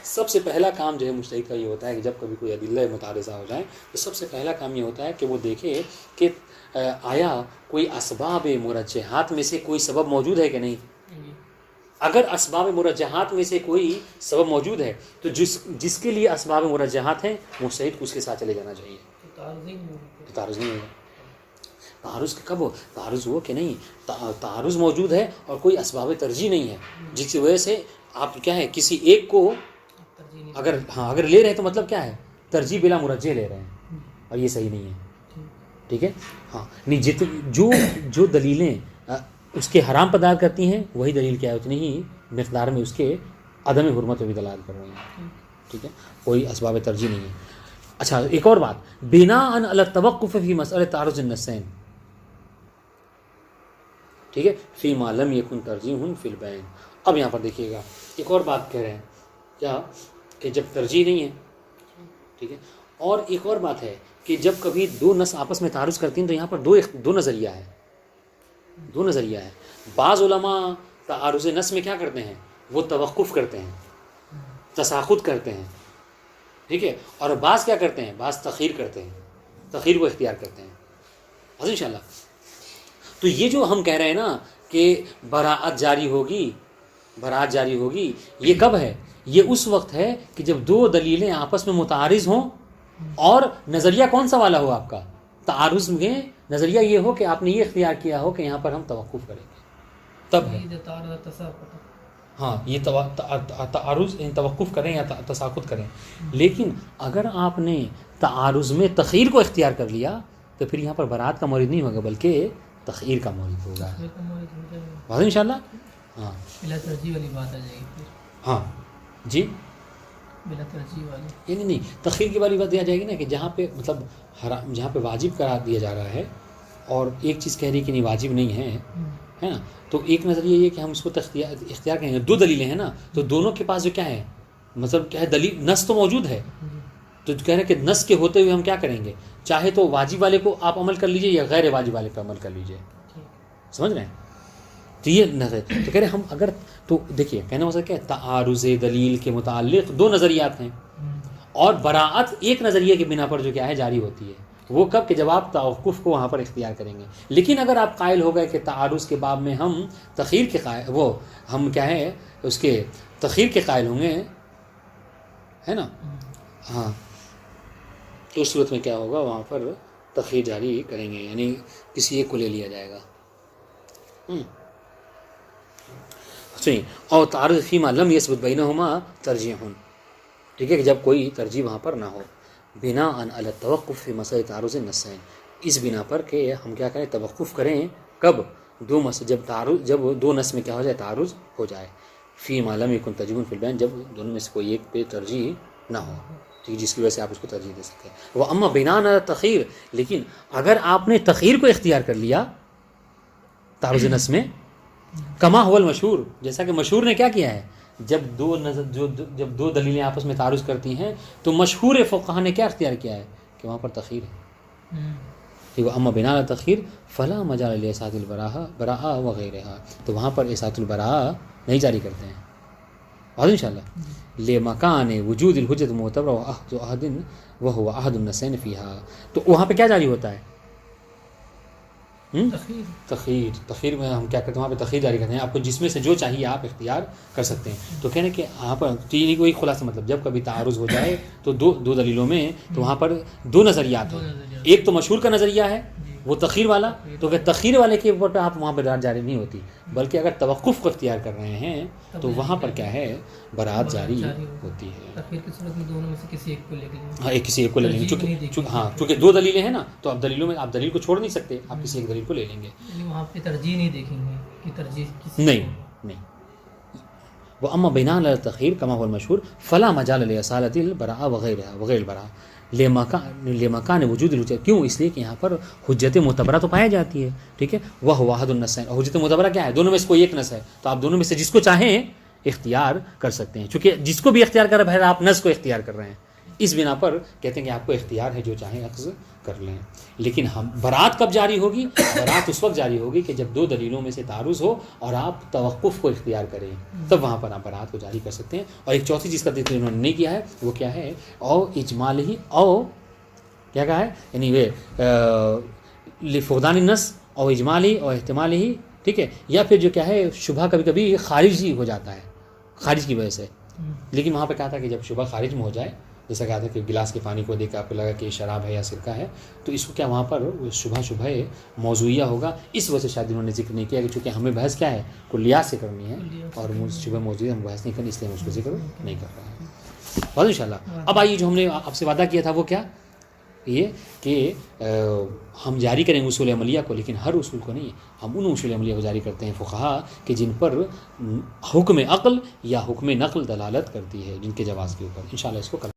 سب سے پہلا کام جو ہے مجتہد کا یہ ہوتا ہے کہ جب کبھی کوئی ادلہ متعارضہ ہو جائیں تو سب سے پہلا کام یہ ہوتا ہے کہ وہ دیکھے کہ آیا کوئی اسباب مرجحات میں سے کوئی سبب موجود ہے کہ نہیں. اگر اسباب مرجحات میں سے کوئی سبب موجود ہے تو جس کے لیے اسباب مرجحات ہیں مجتہد کو اس کے ساتھ چلے جانا چاہیے. تعارض نہیں ہوگا. تعارض کب ہو، تعارض ہو کہ نہیں تعارض موجود ہے اور کوئی اسباب ترجیح نہیں ہے، جس کی وجہ سے آپ کیا ہے کسی ایک کو اگر لے رہے ہیں تو مطلب کیا ہے ترجیح بلا مرجح لے رہے ہیں، اور یہ صحیح نہیں ہے. ٹھیک ہے. ہاں نہیں جو دلیلیں اس کے حرام پدار کرتی ہیں وہی دلیل کیا ہے اتنی ہی مقدار میں اس کے عدم حرمت میں بھی دلالت کر رہے ہیں. ٹھیک ہے، کوئی اسباب ترجیح نہیں ہے. اچھا ایک اور بات، بناء علی التوقف فی مسئلہ تعارض النصین. ٹھیک ہے. فی ما لم یکن ترجیح فی البین. اب یہاں پر دیکھیے گا ایک اور بات کہہ رہے ہیں کیا کہ جب ترجیح نہیں ہے, ٹھیک ہے, اور ایک اور بات ہے کہ جب کبھی دو نص آپس میں تعارض کرتی ہیں تو یہاں پر دو نظریہ ہے, دو نظریہ ہے. بعض علماء تعارض نص میں کیا کرتے ہیں, وہ توقف کرتے ہیں, تساخط کرتے ہیں, ٹھیک ہے, اور بعض کیا کرتے ہیں, بعض تخیر کرتے ہیں, تخیر کو اختیار کرتے ہیں. ان شاء اللہ. تو یہ جو ہم کہہ رہے ہیں نا کہ براعت جاری ہوگی, براعت جاری ہوگی, یہ کب ہے؟ یہ اس وقت ہے کہ جب دو دلیلیں آپس میں متعارض ہوں اور نظریہ کون سا والا ہو آپ کا, تعارض میں نظریہ یہ ہو کہ آپ نے یہ اختیار کیا ہو کہ یہاں پر ہم توقف کریں گے, تب ہے. ہاں, یہ تعارض توقف کریں یا تساقط کریں. لیکن اگر آپ نے تعارض میں تخیر کو اختیار کر لیا تو پھر یہاں پر برات کا مورد نہیں ہوگا بلکہ تخیر کا مورد ہوگا. بات ان شاء اللہ. ہاں, بلا ترجیح والی بات آ جائے گی پھر. ہاں جی, بلا ترجیح والی یعنی نہیں, تخیر کی والی بات یہ آ جائے گی نا کہ جہاں پہ مطلب حرام, جہاں پہ واجب قرار دیا جا رہا ہے اور ایک چیز کہہ رہی کہ نہیں واجب نہیں ہے, ہے نا, تو ایک نظریہ یہ کہ ہم اس کو اختیار کریں گے. دو دلیلیں ہیں نا, تو دونوں کے پاس جو کیا ہے, مطلب کیا ہے, دلیل نص تو موجود ہے, تو کہہ رہے ہیں کہ نص کے ہوتے ہوئے ہم کیا کریں گے, چاہے تو واجب والے کو آپ عمل کر لیجئے یا غیر واجب والے پہ عمل کر لیجئے. سمجھ رہے ہیں؟ تو یہ نظر, تو کہہ رہے ہیں ہم اگر, تو دیکھیے کہنا مطلب کیا ہے, تعارض دلیل کے متعلق دو نظریات ہیں اور براعت ایک نظریے کے بنا پر جو کیا ہے جاری ہوتی ہے. وہ کب کہ جب آپ توقف کو وہاں پر اختیار کریں گے. لیکن اگر آپ قائل ہو گئے کہ تعارض کے باب میں ہم تخیر کے قائل, وہ ہم کیا ہے اس کے تخیر کے قائل ہوں گے, ہے نا, ہاں, تو اس صورت میں کیا ہوگا, وہاں پر تخیر جاری کریں گے, یعنی کسی ایک کو لے لیا جائے گا. صحیح. اور تعارض فیما لم یثبت بینہما ترجیح, ٹھیک ہے, کہ جب کوئی ترجیح وہاں پر نہ ہو, بنا علی التوقف فی مسئلہ تعارض النصین, اس بنا پر کہ ہم کیا کریں, توقف کریں کب, دو جب دو نص میں کیا ہو جائے, تعارض ہو جائے. فیما لم یکن ترجیح فی البین, جب دونوں میں سے کوئی ایک پہ ترجیح نہ ہو, ٹھیک, جس کی وجہ سے آپ اس کو ترجیح دے سکیں. وہ اما بنا علی تخیر, لیکن اگر آپ نے تخیر کو اختیار کر لیا تعارض نص میں, کما هو المشہور, جیسا کہ مشہور نے کیا کیا ہے, جب دو دلیلیں آپس میں تعارض کرتی ہیں تو مشہور فقہا نے کیا اختیار کیا ہے کہ وہاں پر تخیر ہے. ٹھیک ہے, اما بنا تخیر فلا مجال لاسات البراء وغیرہ, تو وہاں پر اسات البراء نہیں جاری کرتے ہیں. اور انشاءاللہ لمکان وجود الحجت معتبر و عہد وهو عہد النصین فیہا, تو وہاں پہ کیا جاری ہوتا ہے, تخیر میں ہم کیا کرتے ہیں, وہاں پہ تخیر جاری کرتے ہیں. آپ کو جس میں سے جو چاہیے آپ اختیار کر سکتے ہیں. تو کہنے کہ یہاں پر تین کوئی خلاصہ, مطلب جب کبھی تعارض ہو جائے تو دو دلیلوں میں, تو وہاں پر دو نظریات ہیں. ایک تو مشہور کا نظریہ ہے وہ تخیر والا, تو کہ تخیر والے کے اوپر آپ وہاں برات جاری نہیں ہوتی, بلکہ اگر توقف کو اختیار کر رہے ہیں تو وہاں پر کیا ہے, برات جاری ہوتی ہے. تخیر کی صورت میں دونوں میں سے کسی ایک کو لے لیں گے. ہاں, ایک کسی ایک کو لے لیں گے, ہاں, چونکہ دو دلیلیں ہیں نا, تو اب دلیلوں میں آپ دلیل کو چھوڑ نہیں سکتے, آپ کسی ایک دلیل کو لے لیں گے. وہاں پہ ترجیح نہیں دیکھیں گے کہ ترجیح کسی, نہیں. وہ اما بنا علی التخیر کما هو المشہور فلا مجال لاصالۃ البراء وغیرہ وغیر البراء لمکان وجود الحجت, کیوں, اس لیے کہ یہاں پر حجت معتبرہ تو پائی جاتی ہے. ٹھیک ہے, وہ واحد النصین, حجت معتبرہ کیا ہے, دونوں میں سے کوئی ایک نص ہے, تو آپ دونوں میں سے جس کو چاہیں اختیار کر سکتے ہیں. چونکہ جس کو بھی اختیار کر رہے ہیں آپ نص کو اختیار کر رہے ہیں, اس بنا پر کہتے ہیں کہ آپ کو اختیار ہے, جو چاہیں اخذ کر لیں. لیکن ہم برات کب جاری ہوگی, برات اس وقت جاری ہوگی کہ جب دو دلیلوں میں سے تعارض ہو اور آپ توقف کو اختیار کریں, تب وہاں پر آپ برات کو جاری کر سکتے ہیں. اور ایک چوتھی چیز کا ذکر انہوں نے نہیں کیا ہے, وہ کیا ہے, او اجمال ہی, او کیا کہا ہے, یعنی وہ فقدان النص او اجمال ہی او احتمال ہی, ٹھیک ہے, یا پھر جو کیا ہے شبہ کبھی کبھی خارج ہی ہو جاتا ہے, خارج کی وجہ سے. لیکن وہاں پہ کہا تھا کہ جب شبہ خارج میں ہو جائے, جیسا کہا تھا کہ گلاس کے پانی کو دیکھ کے آپ کو لگا کہ یہ شراب ہے یا سرکہ ہے, تو اس کو کیا وہاں پر شبہ موضوعیہ ہوگا. اس وجہ سے شاید انہوں نے ذکر نہیں کیا, کہ چونکہ ہمیں بحث کیا ہے, کلیات سے کرنی ہے, اور شبہ موضوعیہ ہم بحث نہیں کرنی, اس لیے ہم اس کو ذکر نہیں کر رہے ہیں. بہت انشاءاللہ. اب آئیے جو ہم نے آپ سے وعدہ کیا تھا وہ کیا, یہ کہ ہم جاری کریں گے اصول عملیہ کو, لیکن ہر اصول کو نہیں, ہم ان اصول عملیہ کو جاری کرتے ہیں فقہا کہ جن پر حکم عقل یا حکم نقل دلالت کرتی ہے, جن کے جواز کے اوپر. انشاءاللہ اس کو